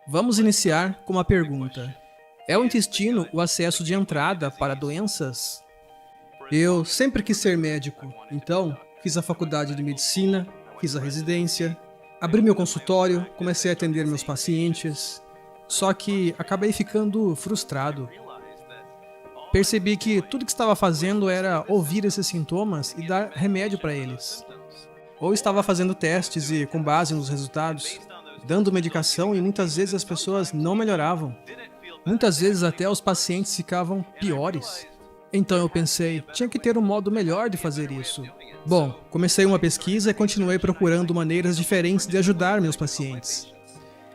Vamos iniciar com uma pergunta. É o intestino o acesso de entrada para doenças? Eu sempre quis ser médico, então fiz a faculdade de medicina, fiz a residência, abri meu consultório, comecei a atender meus pacientes, só que acabei ficando frustrado. Percebi que tudo que estava fazendo era ouvir esses sintomas e dar remédio para eles. Ou estava fazendo testes e, com base nos resultados, dando medicação e muitas vezes as pessoas não melhoravam. Muitas vezes até os pacientes ficavam piores. Então eu pensei, tinha que ter um modo melhor de fazer isso. Bom, comecei uma pesquisa e continuei procurando maneiras diferentes de ajudar meus pacientes.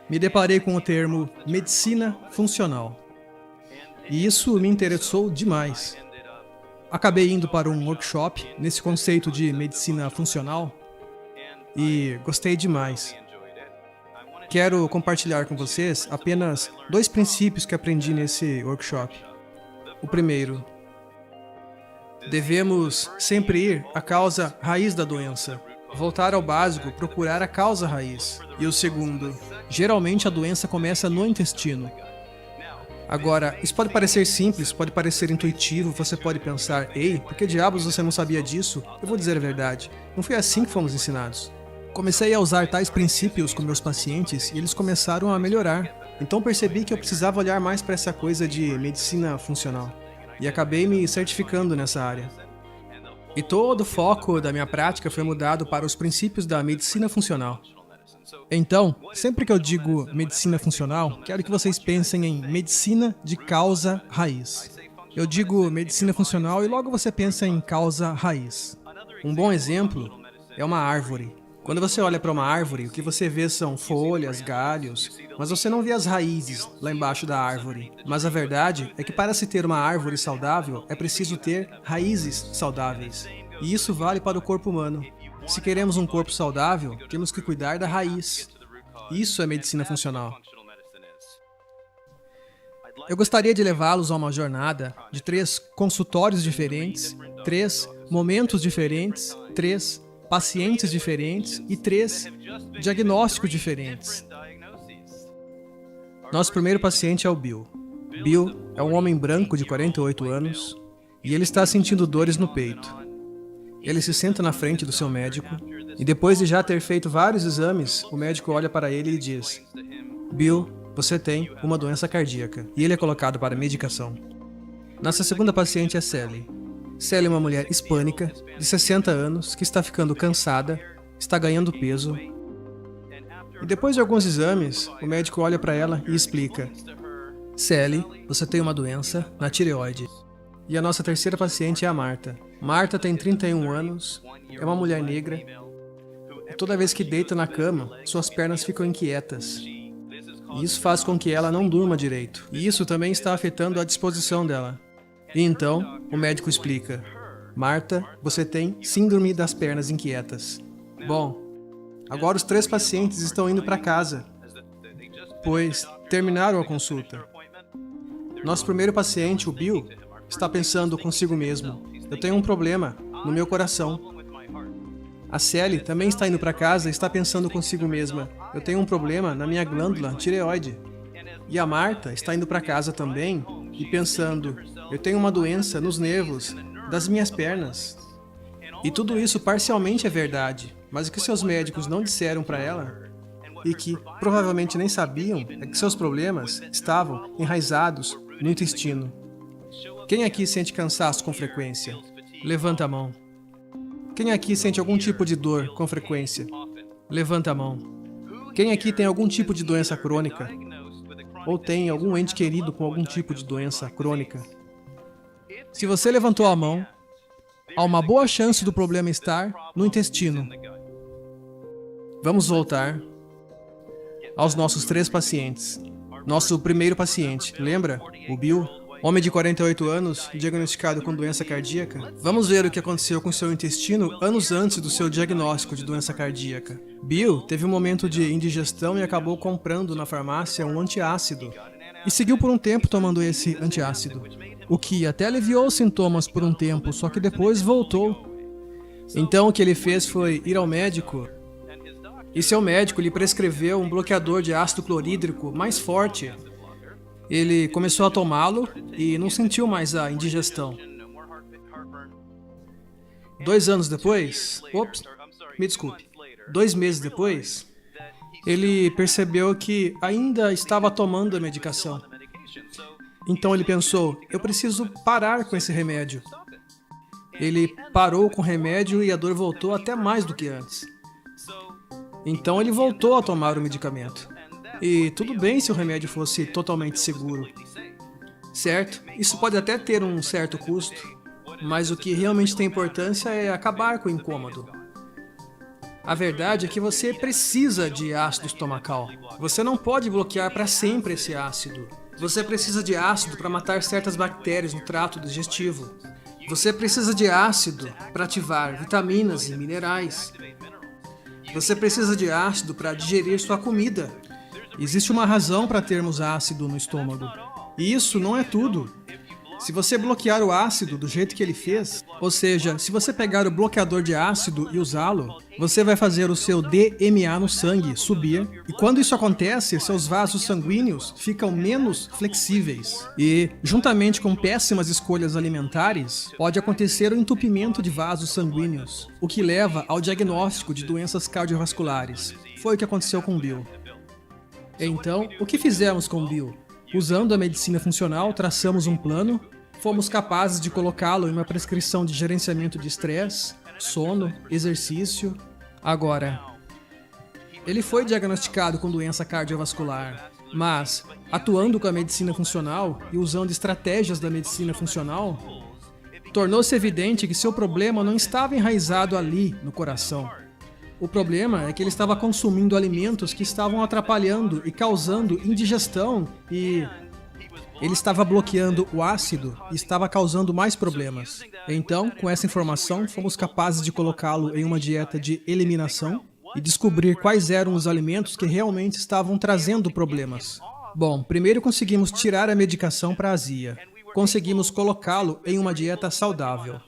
Me deparei com o termo medicina funcional. E isso me interessou demais. Acabei indo para um workshop nesse conceito de medicina funcional e gostei demais. Quero compartilhar com vocês apenas 2 princípios que aprendi nesse workshop. O primeiro, devemos sempre ir à causa raiz da doença. Voltar ao básico, procurar a causa raiz. E o segundo, geralmente a doença começa no intestino. Agora, isso pode parecer simples, pode parecer intuitivo, você pode pensar, ei, por que diabos você não sabia disso? Eu vou dizer a verdade, não foi assim que fomos ensinados. Comecei a usar tais princípios com meus pacientes e eles começaram a melhorar. Então percebi que eu precisava olhar mais para essa coisa de medicina funcional. E acabei me certificando nessa área. E todo o foco da minha prática foi mudado para os princípios da medicina funcional. Então, sempre que eu digo medicina funcional, quero que vocês pensem em medicina de causa raiz. Eu digo medicina funcional e logo você pensa em causa raiz. Um bom exemplo é uma árvore. Quando você olha para uma árvore, o que você vê são folhas, galhos, mas você não vê as raízes lá embaixo da árvore. Mas a verdade é que para se ter uma árvore saudável, é preciso ter raízes saudáveis. E isso vale para o corpo humano. Se queremos um corpo saudável, temos que cuidar da raiz. Isso é medicina funcional. Eu gostaria de levá-los a uma jornada de 3 consultórios diferentes, 3 momentos diferentes, 3 pacientes diferentes e 3 diagnósticos diferentes. Nosso primeiro paciente é o Bill. Bill é um homem branco de 48 anos e ele está sentindo dores no peito. Ele se senta na frente do seu médico e depois de já ter feito vários exames, o médico olha para ele e diz: Bill, você tem uma doença cardíaca, e ele é colocado para medicação. Nossa segunda paciente é Sally. Sally é uma mulher hispânica, de 60 anos, que está ficando cansada, está ganhando peso. E depois de alguns exames, o médico olha para ela e explica: Sally, você tem uma doença na tireoide. E a nossa terceira paciente é a Marta. Marta tem 31 anos, é uma mulher negra. E toda vez que deita na cama, suas pernas ficam inquietas. E isso faz com que ela não durma direito. E isso também está afetando a disposição dela. E então, o médico explica: Marta, você tem síndrome das pernas inquietas. Bom, agora os 3 pacientes estão indo para casa, pois terminaram a consulta. Nosso primeiro paciente, o Bill, está pensando consigo mesmo: eu tenho um problema no meu coração. A Sally também está indo para casa e está pensando consigo mesma: eu tenho um problema na minha glândula tireoide. E a Marta está indo para casa também e pensando: eu tenho uma doença nos nervos das minhas pernas. E tudo isso parcialmente é verdade, mas o que seus médicos não disseram para ela, e que provavelmente nem sabiam, é que seus problemas estavam enraizados no intestino. Quem aqui sente cansaço com frequência? Levanta a mão. Quem aqui sente algum tipo de dor com frequência? Levanta a mão. Quem aqui tem algum tipo de doença crônica? Ou tem algum ente querido com algum tipo de doença crônica? Se você levantou a mão, há uma boa chance do problema estar no intestino. Vamos voltar aos nossos 3 pacientes. Nosso primeiro paciente, lembra? O Bill? Homem de 48 anos, diagnosticado com doença cardíaca. Vamos ver o que aconteceu com seu intestino anos antes do seu diagnóstico de doença cardíaca. Bill teve um momento de indigestão e acabou comprando na farmácia um antiácido. E seguiu por um tempo tomando esse antiácido, o que até aliviou os sintomas por um tempo, só que depois voltou. Então o que ele fez foi ir ao médico E seu médico lhe prescreveu um bloqueador de ácido clorídrico mais forte. Ele começou a tomá-lo e não sentiu mais a indigestão. 2 anos depois, me desculpe, 2 meses depois, ele percebeu que ainda estava tomando a medicação. Então ele pensou, eu preciso parar com esse remédio. Ele parou com o remédio e a dor voltou até mais do que antes. Então ele voltou a tomar o medicamento. E tudo bem se o remédio fosse totalmente seguro. Certo? Isso pode até ter um certo custo, mas o que realmente tem importância é acabar com o incômodo. A verdade é que você precisa de ácido estomacal. Você não pode bloquear para sempre esse ácido. Você precisa de ácido para matar certas bactérias no trato digestivo. Você precisa de ácido para ativar vitaminas e minerais. Você precisa de ácido para digerir sua comida. Existe uma razão para termos ácido no estômago. E isso não é tudo. Se você bloquear o ácido do jeito que ele fez, ou seja, se você pegar o bloqueador de ácido e usá-lo, você vai fazer o seu DMA no sangue subir. E quando isso acontece, seus vasos sanguíneos ficam menos flexíveis. E, juntamente com péssimas escolhas alimentares, pode acontecer o entupimento de vasos sanguíneos, o que leva ao diagnóstico de doenças cardiovasculares. Foi o que aconteceu com Bill. Então, o que fizemos com Bill? Usando a medicina funcional, traçamos um plano, fomos capazes de colocá-lo em uma prescrição de gerenciamento de estresse, sono, exercício. Agora, ele foi diagnosticado com doença cardiovascular, mas, atuando com a medicina funcional e usando estratégias da medicina funcional, tornou-se evidente que seu problema não estava enraizado ali, no coração. O problema é que ele estava consumindo alimentos que estavam atrapalhando e causando indigestão e ele estava bloqueando o ácido e estava causando mais problemas. Então, com essa informação, fomos capazes de colocá-lo em uma dieta de eliminação e descobrir quais eram os alimentos que realmente estavam trazendo problemas. Bom, primeiro conseguimos tirar a medicação para a azia. Conseguimos colocá-lo em uma dieta saudável.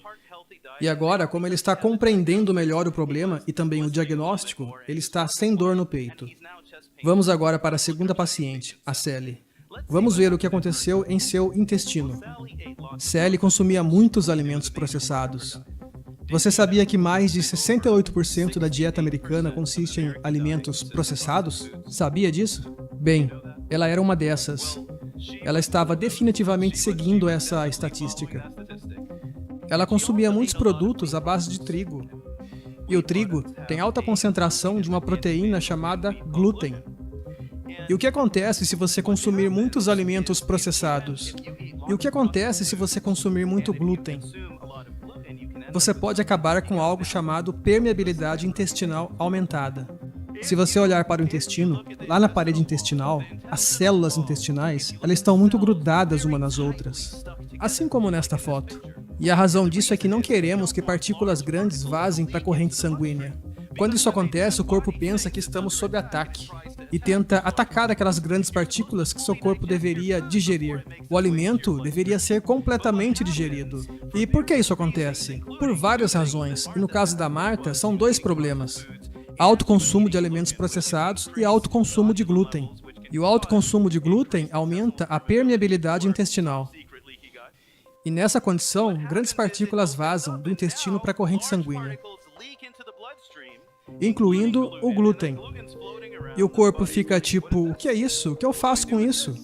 E agora, como ele está compreendendo melhor o problema e também o diagnóstico, ele está sem dor no peito. Vamos agora para a segunda paciente, a Sally. Vamos ver o que aconteceu em seu intestino. Sally consumia muitos alimentos processados. Você sabia que mais de 68% da dieta americana consiste em alimentos processados? Sabia disso? Bem, ela era uma dessas. Ela estava definitivamente seguindo essa estatística. Ela consumia muitos produtos à base de trigo. E o trigo tem alta concentração de uma proteína chamada glúten. E o que acontece se você consumir muitos alimentos processados? E o que acontece se você consumir muito glúten? Você pode acabar com algo chamado permeabilidade intestinal aumentada. Se você olhar para o intestino, lá na parede intestinal, as células intestinais, elas estão muito grudadas umas nas outras. Assim como nesta foto. E a razão disso é que não queremos que partículas grandes vazem para a corrente sanguínea. Quando isso acontece, o corpo pensa que estamos sob ataque e tenta atacar aquelas grandes partículas que seu corpo deveria digerir. O alimento deveria ser completamente digerido. E por que isso acontece? Por várias razões. E no caso da Marta, são 2 problemas. Alto consumo de alimentos processados e alto consumo de glúten. E o alto consumo de glúten aumenta a permeabilidade intestinal. E nessa condição, grandes partículas vazam do intestino para a corrente sanguínea, incluindo o glúten. E o corpo fica tipo, o que é isso? O que eu faço com isso?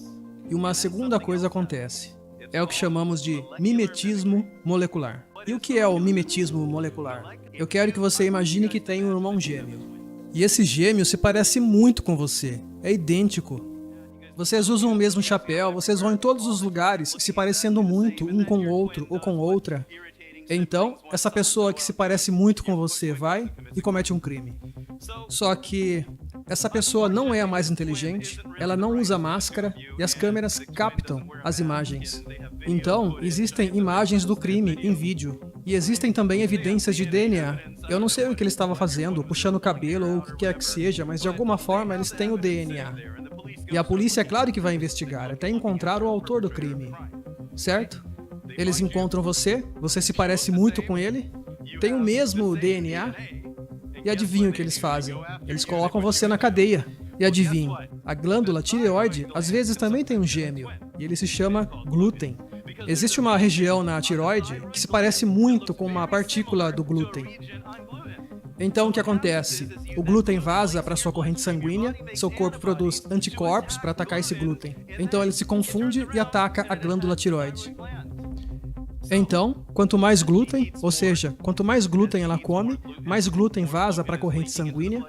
E uma segunda coisa acontece. É o que chamamos de mimetismo molecular. E o que é o mimetismo molecular? Eu quero que você imagine que tem um irmão gêmeo. E esse gêmeo se parece muito com você. É idêntico. Vocês usam o mesmo chapéu, vocês vão em todos os lugares se parecendo muito um com o outro ou com outra. Então, essa pessoa que se parece muito com você vai e comete um crime. Só que essa pessoa não é a mais inteligente, ela não usa máscara e as câmeras captam as imagens. Então, existem imagens do crime em vídeo. E existem também evidências de DNA. Eu não sei o que ele estava fazendo, puxando o cabelo ou o que quer que seja, mas de alguma forma eles têm o DNA. E a polícia é claro que vai investigar, até encontrar o autor do crime. Certo? Eles encontram você, você se parece muito com ele, tem o mesmo DNA, E adivinha o que eles fazem? Eles colocam você na cadeia. E adivinha, a glândula tireoide às vezes também tem um gêmeo, e ele se chama glúten. Existe uma região na tireoide que se parece muito com uma partícula do glúten. Então o que acontece? O glúten vaza para sua corrente sanguínea, seu corpo produz anticorpos para atacar esse glúten. Então ele se confunde e ataca a glândula tireoide. Então, quanto mais glúten, ou seja, quanto mais glúten ela come, mais glúten vaza para a corrente sanguínea,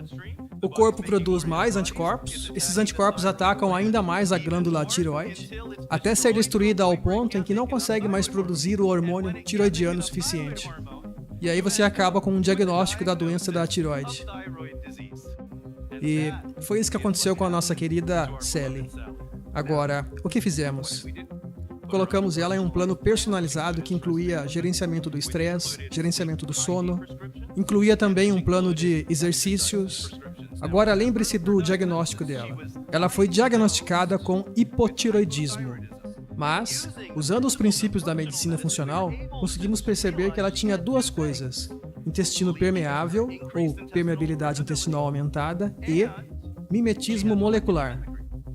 o corpo produz mais anticorpos, esses anticorpos atacam ainda mais a glândula tireoide, até ser destruída ao ponto em que não consegue mais produzir o hormônio tiroidiano suficiente. E aí você acaba com um diagnóstico da doença da tireoide. E foi isso que aconteceu com a nossa querida Sally. Agora, o que fizemos? Colocamos ela em um plano personalizado que incluía gerenciamento do estresse, gerenciamento do sono, incluía também um plano de exercícios. Agora lembre-se do diagnóstico dela. Ela foi diagnosticada com hipotiroidismo. Mas, usando os princípios da medicina funcional, conseguimos perceber que ela tinha duas coisas: intestino permeável, ou permeabilidade intestinal aumentada, e mimetismo molecular.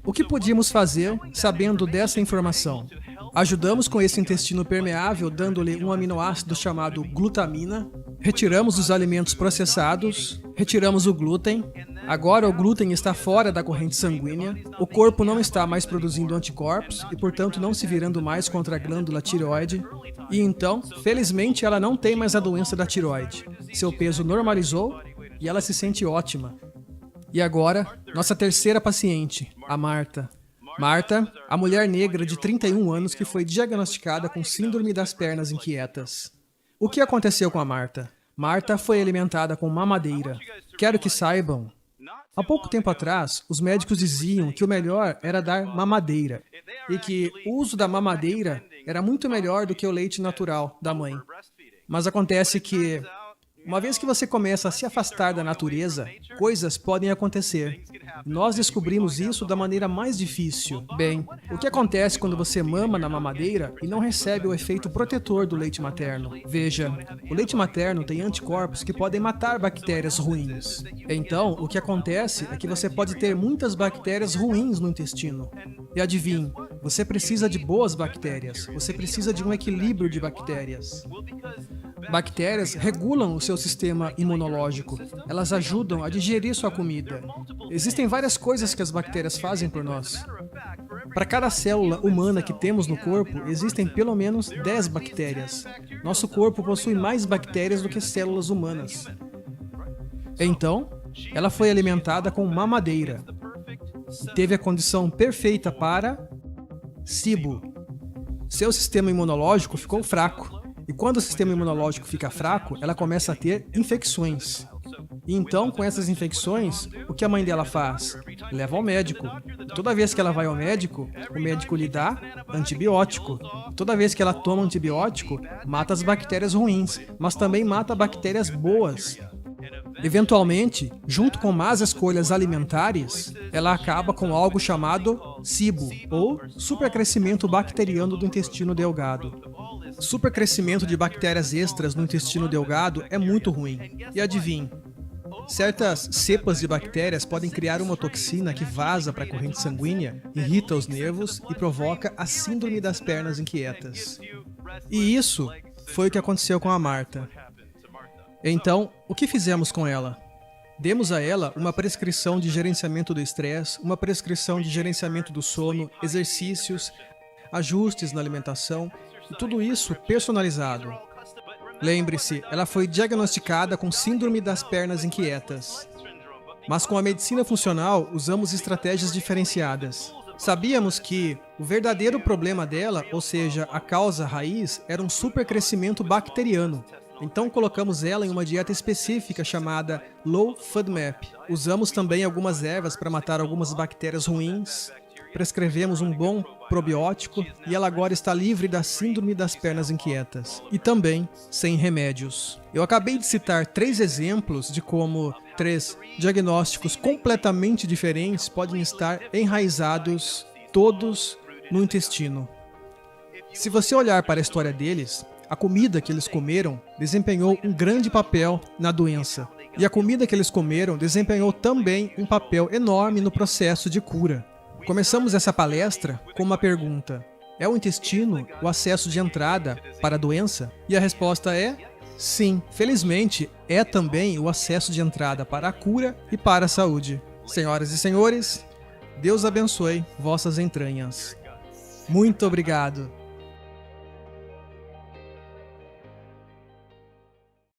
O que podíamos fazer sabendo dessa informação? Ajudamos com esse intestino permeável dando-lhe um aminoácido chamado glutamina, retiramos os alimentos processados, retiramos o glúten, agora o glúten está fora da corrente sanguínea, o corpo não está mais produzindo anticorpos e, portanto, não se virando mais contra a glândula tireoide, e então, felizmente, ela não tem mais a doença da tireoide. Seu peso normalizou e ela se sente ótima. E agora, nossa terceira paciente, a Marta. Marta, a mulher negra de 31 anos que foi diagnosticada com síndrome das pernas inquietas. O que aconteceu com a Marta? Marta foi alimentada com mamadeira. Quero que saibam, há pouco tempo atrás, os médicos diziam que o melhor era dar mamadeira e que o uso da mamadeira era muito melhor do que o leite natural da mãe. Mas acontece que, uma vez que você começa a se afastar da natureza, coisas podem acontecer. Nós descobrimos isso da maneira mais difícil. Bem, o que acontece quando você mama na mamadeira e não recebe o efeito protetor do leite materno? Veja, o leite materno tem anticorpos que podem matar bactérias ruins. Então, o que acontece é que você pode ter muitas bactérias ruins no intestino. E adivinhe, você precisa de boas bactérias, você precisa de um equilíbrio de bactérias. Bactérias regulam o seu sistema imunológico. Elas ajudam a digerir sua comida. Existem várias coisas que as bactérias fazem por nós. Para cada célula humana que temos no corpo, existem pelo menos 10 bactérias. Nosso corpo possui mais bactérias do que células humanas. Então, ela foi alimentada com mamadeira e teve a condição perfeita para SIBO. Seu sistema imunológico ficou fraco. E quando o sistema imunológico fica fraco, ela começa a ter infecções. E então, com essas infecções, o que a mãe dela faz? Leva ao médico. E toda vez que ela vai ao médico, o médico lhe dá antibiótico. Toda vez que ela toma antibiótico, mata as bactérias ruins, mas também mata bactérias boas. Eventualmente, junto com más escolhas alimentares, ela acaba com algo chamado SIBO, ou supercrescimento bacteriano do intestino delgado. Supercrescimento de bactérias extras no intestino delgado é muito ruim. E adivinhe, certas cepas de bactérias podem criar uma toxina que vaza para a corrente sanguínea, irrita os nervos e provoca a síndrome das pernas inquietas. E isso foi o que aconteceu com a Marta. Então, o que fizemos com ela? Demos a ela uma prescrição de gerenciamento do estresse, uma prescrição de gerenciamento do sono, exercícios, ajustes na alimentação, e tudo isso personalizado. Lembre-se, ela foi diagnosticada com síndrome das pernas inquietas. Mas com a medicina funcional, usamos estratégias diferenciadas. Sabíamos que o verdadeiro problema dela, ou seja, a causa raiz, era um supercrescimento bacteriano. Então colocamos ela em uma dieta específica chamada Low FODMAP. Usamos também algumas ervas para matar algumas bactérias ruins. Prescrevemos um bom probiótico e ela agora está livre da síndrome das pernas inquietas. E também sem remédios. Eu acabei de citar 3 exemplos de como 3 diagnósticos completamente diferentes podem estar enraizados todos no intestino. Se você olhar para a história deles, a comida que eles comeram desempenhou um grande papel na doença. E a comida que eles comeram desempenhou também um papel enorme no processo de cura. Começamos essa palestra com uma pergunta: é o intestino o acesso de entrada para a doença? E a resposta é sim. Felizmente, é também o acesso de entrada para a cura e para a saúde. Senhoras e senhores, Deus abençoe vossas entranhas. Muito obrigado.